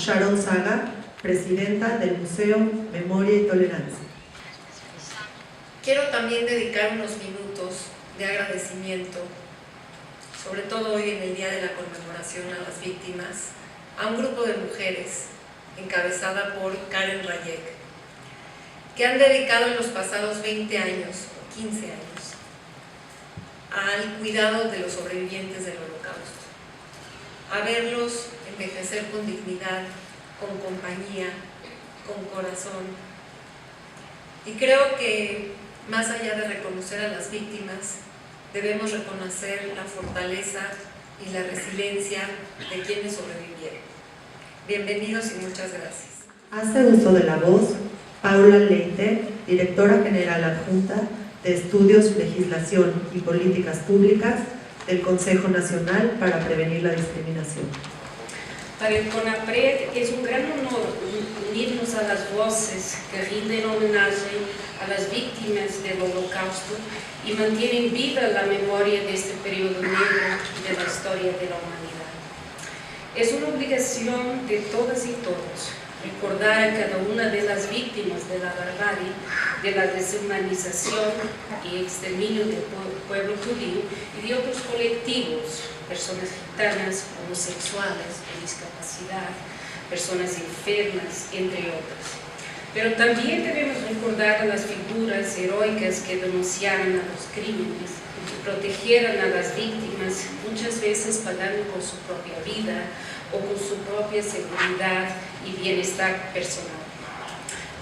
Sharon Saga, presidenta del Museo Memoria y Tolerancia. Quiero también dedicar unos minutos de agradecimiento, sobre todo hoy en el Día de la Conmemoración a las Víctimas, a un grupo de mujeres encabezada por Karen Rayek, que han dedicado en los pasados 20 años o 15 años al cuidado de los sobrevivientes del Holocausto, a verlos envejecer con dignidad, con compañía, con corazón. Y creo que más allá de reconocer a las víctimas, debemos reconocer la fortaleza y la resiliencia de quienes sobrevivieron. Bienvenidos y muchas gracias. Hace uso de la voz Paula Leite, directora general adjunta de Estudios, Legislación y Políticas Públicas del Consejo Nacional para Prevenir la Discriminación. Para el CONAPRED es un gran honor unirnos a las voces que rinden homenaje a las víctimas del Holocausto y mantienen viva la memoria de este periodo negro de la historia de la humanidad. Es una obligación de todas y todos recordar a cada una de las víctimas de la barbarie, de la deshumanización y exterminio del pueblo judío y de otros colectivos, personas gitanas, homosexuales, con discapacidad, personas enfermas, entre otras. Pero también debemos recordar a las figuras heroicas que denunciaron a los crímenes, que protegieron a las víctimas, muchas veces pagando con su propia vida o con su propia seguridad y bienestar personal.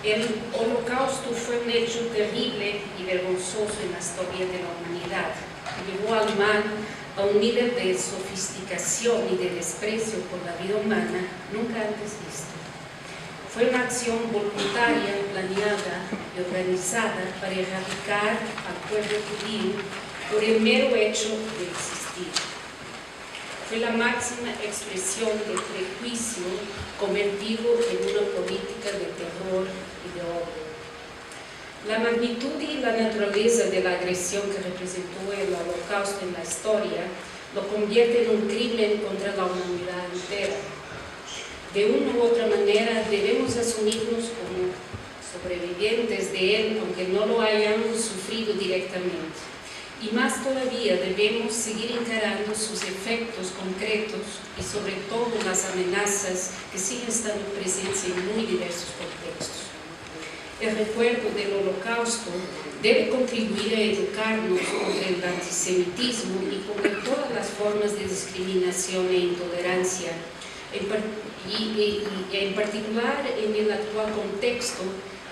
El Holocausto fue un hecho terrible y vergonzoso en la historia de la humanidad. Llevó al mal a un nivel de sofisticación y de desprecio por la vida humana nunca antes visto. Fue una acción voluntaria, planeada y organizada para erradicar al pueblo judío por el mero hecho de existir. Fue la máxima expresión del prejuicio convertido en una política de terror y de odio. La magnitud y la naturaleza de la agresión que representó el Holocausto en la historia lo convierte en un crimen contra la humanidad entera. De una u otra manera debemos asumirnos como sobrevivientes de él, aunque no lo hayamos sufrido directamente. Y más todavía debemos seguir encarando sus efectos concretos y sobre todo las amenazas que siguen estando presentes en muy diversos contextos. El recuerdo del Holocausto debe contribuir a educarnos contra el antisemitismo y contra todas las formas de discriminación e intolerancia, en particular en el actual contexto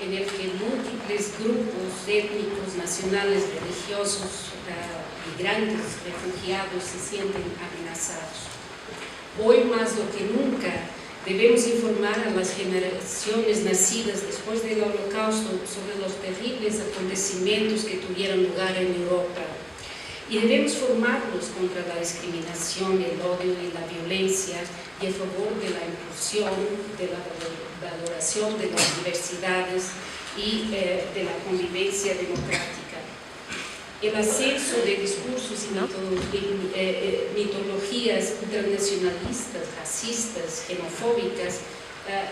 en el que múltiples grupos étnicos, nacionales, religiosos, migrantes, refugiados se sienten amenazados. Hoy más do que nunca debemos informar a las generaciones nacidas después del Holocausto sobre los terribles acontecimientos que tuvieron lugar en Europa y debemos formarlos contra la discriminación, el odio y la violencia y a favor de la inclusión, de la valoración de las diversidades y de la convivencia democrática. El ascenso de discursos y mitologías internacionalistas, racistas, xenofóbicas,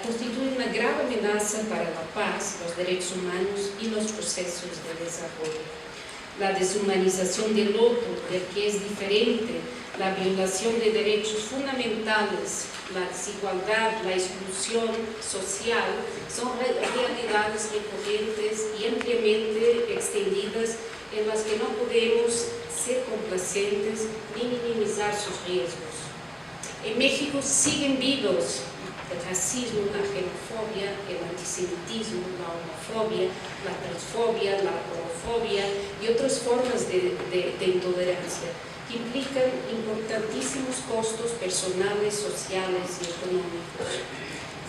constituye una grave amenaza para la paz, los derechos humanos y los procesos de desarrollo. La deshumanización del otro, del que es diferente, la violación de derechos fundamentales, la desigualdad, la exclusión social, son realidades recurrentes y ampliamente extendidas en las que no podemos ser complacientes ni minimizar sus riesgos. En México siguen vivos el racismo, la xenofobia, el antisemitismo, la homofobia, la transfobia, la agorafobia y otras formas de intolerancia que implican importantísimos costos personales, sociales y económicos.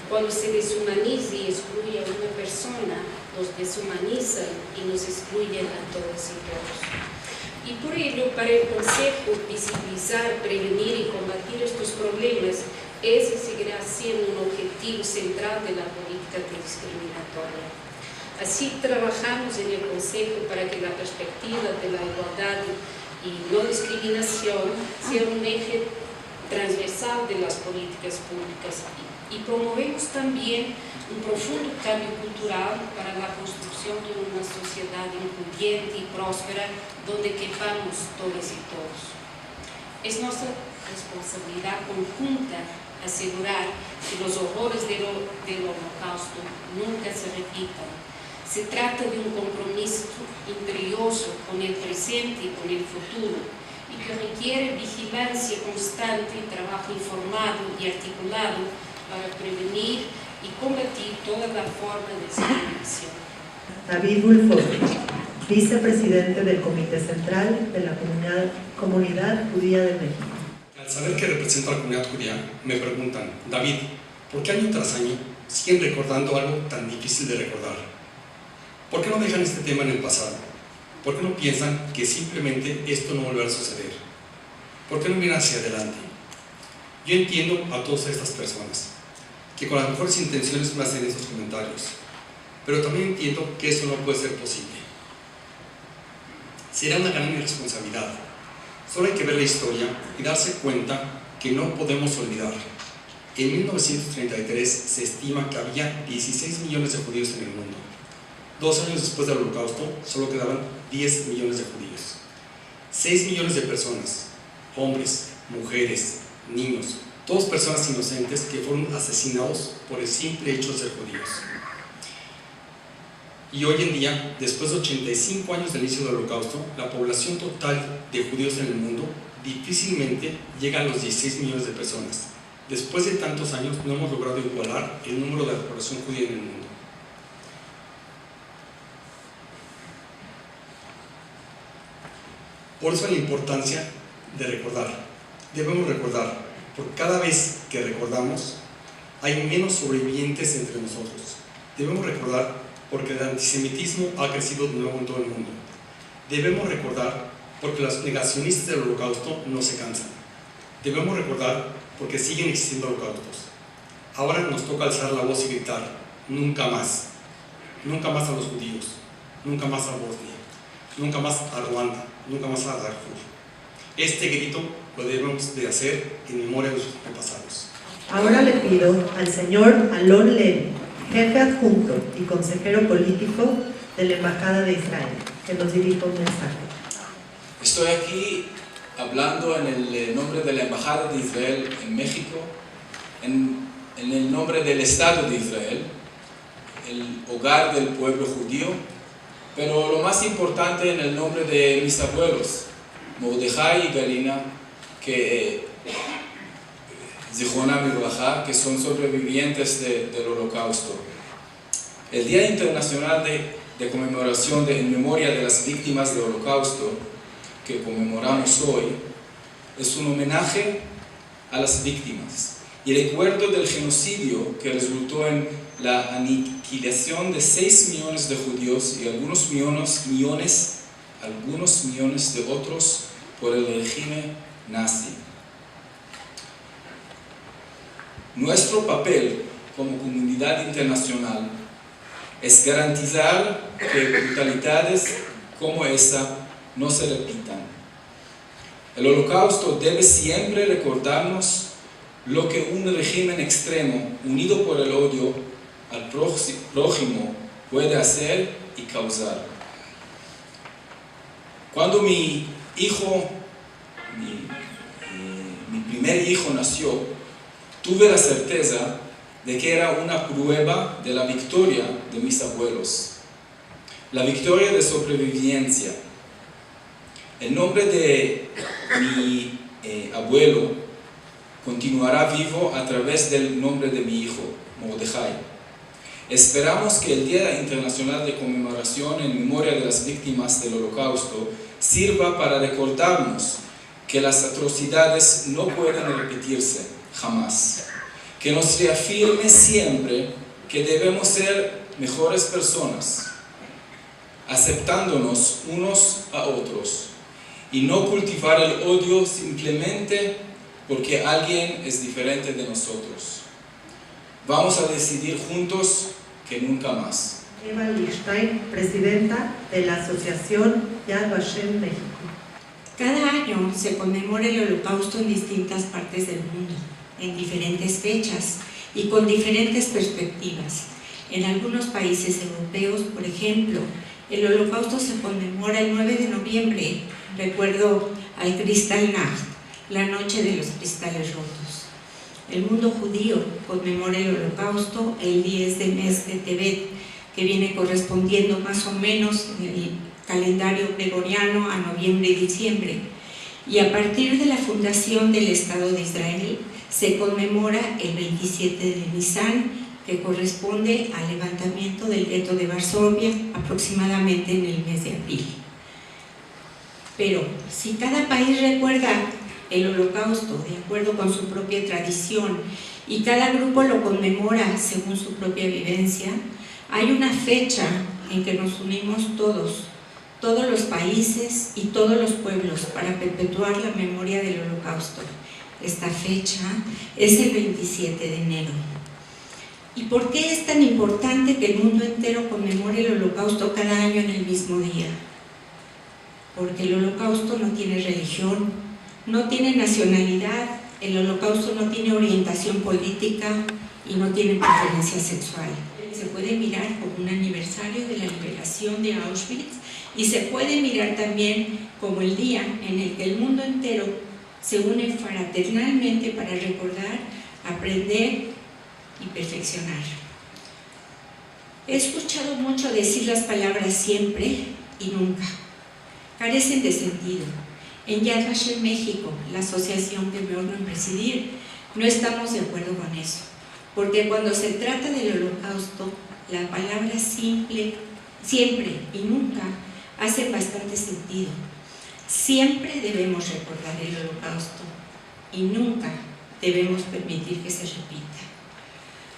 Cuando se deshumaniza y excluye a una persona, nos deshumanizan y nos excluyen a todos y todos. Y por ello, para el Consejo, visibilizar, prevenir y combatir estos problemas es y seguirá siendo un objetivo central de la política discriminatoria. Así trabajamos en el Consejo para que la perspectiva de la igualdad y no discriminación sea un eje transversal de las políticas públicas y promovemos también un profundo cambio cultural para la construcción de una sociedad incluyente y próspera donde quepamos todas y todos. Es nuestra responsabilidad conjunta asegurar que los horrores del Holocausto nunca se repitan. Se trata de un compromiso imperioso con el presente y con el futuro, y que requiere vigilancia constante y trabajo informado y articulado para prevenir y combatir toda la forma de discriminación. David Wolfowitz, vicepresidente del Comité Central de la Comunidad Judía de México. Al saber que represento a la comunidad judía, me preguntan, David, ¿por qué año tras año siguen recordando algo tan difícil de recordar? ¿Por qué no dejan este tema en el pasado? ¿Por qué no piensan que simplemente esto no volverá a suceder? ¿Por qué no miran hacia adelante? Yo entiendo a todas estas personas, que con las mejores intenciones me hacen esos comentarios, pero también entiendo que eso no puede ser posible. Será una gran irresponsabilidad. Solo hay que ver la historia y darse cuenta que no podemos olvidar. En 1933 se estima que había 16 millones de judíos en el mundo. 2 años después del Holocausto, solo quedaban 10 millones de judíos. 6 millones de personas, hombres, mujeres, niños, todas personas inocentes que fueron asesinados por el simple hecho de ser judíos. Y hoy en día, después de 85 años del inicio del Holocausto, la población total de judíos en el mundo difícilmente llega a los 16 millones de personas. Después de tantos años no hemos logrado igualar el número de la población judía en el mundo. Por eso la importancia de recordar. Debemos recordar, porque cada vez que recordamos, hay menos sobrevivientes entre nosotros. Debemos recordar porque el antisemitismo ha crecido de nuevo en todo el mundo. Debemos recordar porque los negacionistas del Holocausto no se cansan. Debemos recordar porque siguen existiendo holocaustos. Ahora nos toca alzar la voz y gritar, nunca más. Nunca más a los judíos, nunca más a Bosnia, nunca más a Ruanda, nunca más a Darfur. Este grito lo debemos de hacer en memoria de sus antepasados. Ahora le pido al señor Alon Levy, jefe adjunto y consejero político de la Embajada de Israel, que nos dirija un mensaje. Estoy aquí hablando en el nombre de la Embajada de Israel en México, en el nombre del Estado de Israel, el hogar del pueblo judío, pero lo más importante en el nombre de mis abuelos, Mordejai y Galina, que Zichronam Libraja, que son sobrevivientes del Holocausto. El Día Internacional de Conmemoración en memoria de las víctimas del Holocausto, que conmemoramos hoy, es un homenaje a las víctimas y recuerdo del genocidio que resultó en la aniquilación de 6 millones de judíos y algunos millones de otros por el régimen nazi. Nuestro papel como comunidad internacional es garantizar que brutalidades como esa no se repitan. El Holocausto debe siempre recordarnos lo que un régimen extremo, unido por el odio al prójimo, puede hacer y causar. Cuando mi primer hijo nació, tuve la certeza de que era una prueba de la victoria de mis abuelos, la victoria de sobrevivencia. El nombre de mi abuelo continuará vivo a través del nombre de mi hijo, Mordejai. Esperamos que el Día Internacional de Conmemoración en memoria de las víctimas del Holocausto sirva para recordarnos que las atrocidades no pueden repetirse jamás, que nos reafirme siempre que debemos ser mejores personas, aceptándonos unos a otros y no cultivar el odio simplemente porque alguien es diferente de nosotros. Vamos a decidir juntos que nunca más. Eva Lichstein, presidenta de la Asociación Yad Vashem México. Cada año se conmemora el Holocausto en distintas partes del mundo, en diferentes fechas, y con diferentes perspectivas. En algunos países europeos, por ejemplo, el Holocausto se conmemora el 9 de noviembre, recuerdo al Kristallnacht, la noche de los cristales rotos. El mundo judío conmemora el Holocausto el 10 de mes de Tevet, que viene correspondiendo más o menos en el calendario gregoriano a noviembre y diciembre. Y a partir de la fundación del Estado de Israel se conmemora el 27 de Nisan, que corresponde al levantamiento del gueto de Varsovia aproximadamente en el mes de abril. Pero si cada país recuerda el Holocausto de acuerdo con su propia tradición y cada grupo lo conmemora según su propia vivencia, hay una fecha en que nos unimos todos los países y todos los pueblos para perpetuar la memoria del Holocausto. Esta fecha es el 27 de enero. ¿Y por qué es tan importante que el mundo entero conmemore el Holocausto cada año en el mismo día? Porque el Holocausto no tiene religión, no tiene nacionalidad, el Holocausto no tiene orientación política y no tiene preferencia sexual. Se puede mirar como un aniversario de la liberación de Auschwitz y se puede mirar también como el día en el que el mundo entero se une fraternalmente para recordar, aprender y perfeccionar. He escuchado mucho decir las palabras siempre y nunca. Carecen de sentido. En Yad Vashem México, la asociación que me honro en presidir, no estamos de acuerdo con eso. Porque cuando se trata del Holocausto, la palabra simple, siempre y nunca hacen bastante sentido. Siempre debemos recordar el Holocausto y nunca debemos permitir que se repita.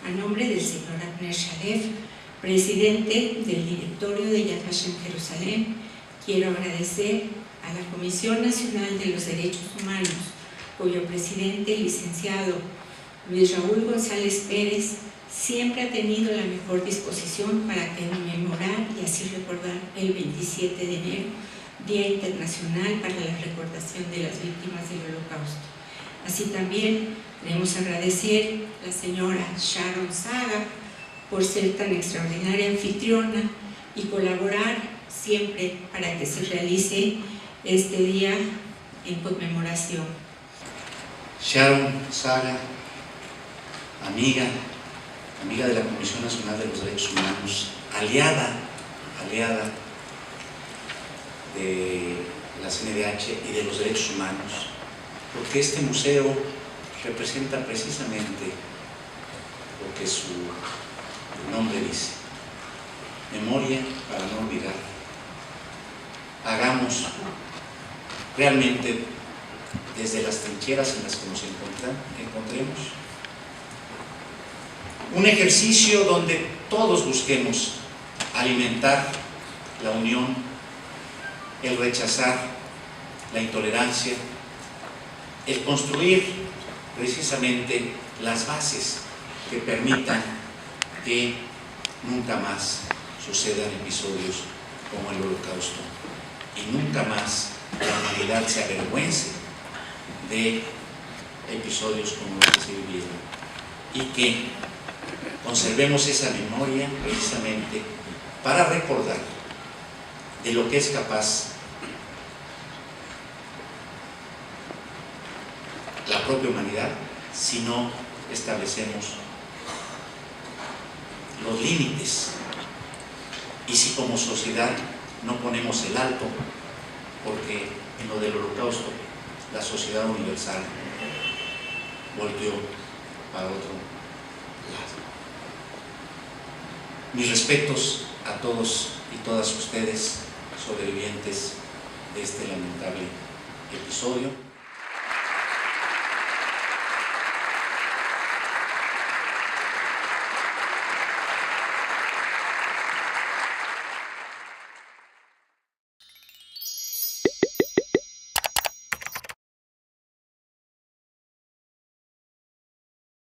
A nombre del señor Abner Shalev, presidente del directorio de Yad Vashem Jerusalén, quiero agradecer a la Comisión Nacional de los Derechos Humanos, cuyo presidente, licenciado Luis Raúl González Pérez, siempre ha tenido la mejor disposición para conmemorar y así recordar el 27 de enero, Día Internacional para la Recordación de las Víctimas del Holocausto. Así también queremos agradecer a la señora Sharon Saga por ser tan extraordinaria anfitriona y colaborar siempre para que se realice este día en conmemoración. Sharon Saga, amiga de la Comisión Nacional de los Derechos Humanos, aliada de la CNDH y de los derechos humanos, porque este museo representa precisamente lo que su nombre dice: memoria para no olvidar. Hagamos realmente desde las trincheras en las que nos encontremos un ejercicio donde todos busquemos alimentar la unión, el rechazar la intolerancia, el construir precisamente las bases que permitan que nunca más sucedan episodios como el Holocausto y nunca más la humanidad se avergüence de episodios como los que se vivieron, y que conservemos esa memoria precisamente para recordar de lo que es capaz la propia humanidad si no establecemos los límites y si como sociedad no ponemos el alto, porque en lo del Holocausto la sociedad universal volvió para otro lado. Mis respetos a todos y todas ustedes, sobrevivientes de este lamentable episodio.